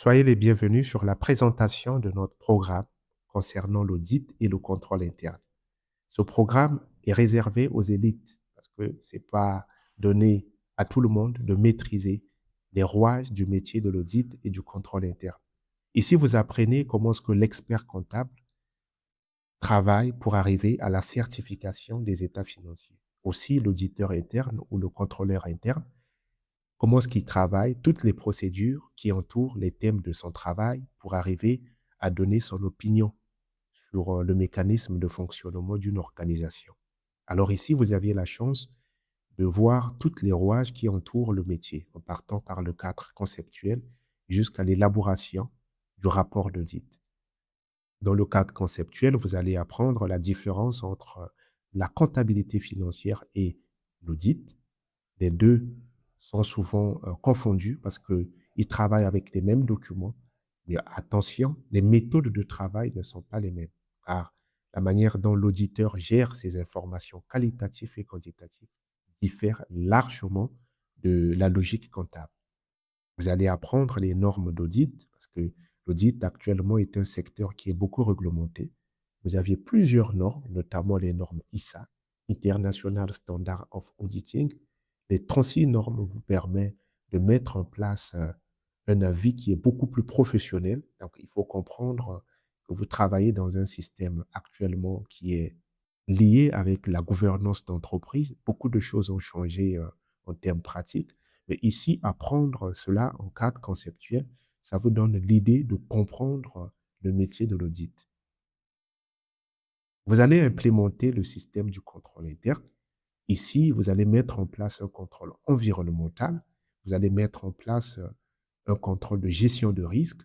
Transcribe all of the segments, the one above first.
Soyez les bienvenus sur la présentation de notre programme concernant l'audit et le contrôle interne. Ce programme est réservé aux élites parce que ce n'est pas donné à tout le monde de maîtriser les rouages du métier de l'audit et du contrôle interne. Ici, vous apprenez comment est-ce que l'expert comptable travaille pour arriver à la certification des états financiers. Aussi, l'auditeur interne ou le contrôleur interne, comment est-ce qu'il travaille, toutes les procédures qui entourent les thèmes de son travail pour arriver à donner son opinion sur le mécanisme de fonctionnement d'une organisation. Alors ici, vous aviez la chance de voir toutes les rouages qui entourent le métier, en partant par le cadre conceptuel jusqu'à l'élaboration du rapport d'audit. Dans le cadre conceptuel, vous allez apprendre la différence entre la comptabilité financière et l'audit. Les 2 sont souvent, confondus parce qu'ils travaillent avec les mêmes documents. Mais attention, les méthodes de travail ne sont pas les mêmes, car la manière dont l'auditeur gère ses informations qualitatives et quantitatives diffère largement de la logique comptable. Vous allez apprendre les normes d'audit parce que l'audit actuellement est un secteur qui est beaucoup réglementé. Vous aviez plusieurs normes, notamment les normes ISA, International Standard of Auditing. Les 36 normes vous permettent de mettre en place un avis qui est beaucoup plus professionnel. Donc, il faut comprendre que vous travaillez dans un système actuellement qui est lié avec la gouvernance d'entreprise. Beaucoup de choses ont changé en termes pratiques. Mais ici, apprendre cela en cadre conceptuel, ça vous donne l'idée de comprendre le métier de l'audit. Vous allez implémenter le système du contrôle interne. Ici, vous allez mettre en place un contrôle environnemental. Vous allez mettre en place un contrôle de gestion de risque.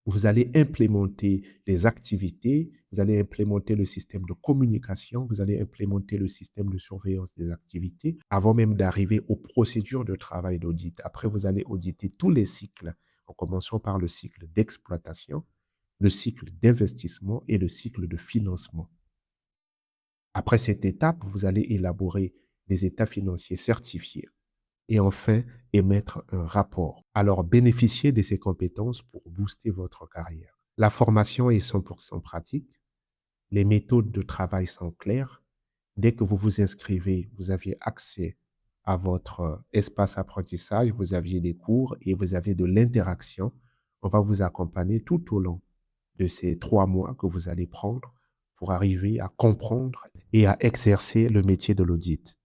Vous allez implémenter les activités, vous allez implémenter le système de communication, vous allez implémenter le système de surveillance des activités avant même d'arriver aux procédures de travail d'audit. Après, vous allez auditer tous les cycles, en commençant par le cycle d'exploitation, le cycle d'investissement et le cycle de financement. Après cette étape, vous allez élaborer des états financiers certifiés et enfin émettre un rapport. Alors, bénéficiez de ces compétences pour booster votre carrière. La formation est 100% pratique. Les méthodes de travail sont claires. Dès que vous vous inscrivez, vous aviez accès à votre espace apprentissage, vous aviez des cours et vous avez de l'interaction. On va vous accompagner tout au long de ces 3 mois que vous allez prendre pour arriver à comprendre et à exercer le métier de l'audit.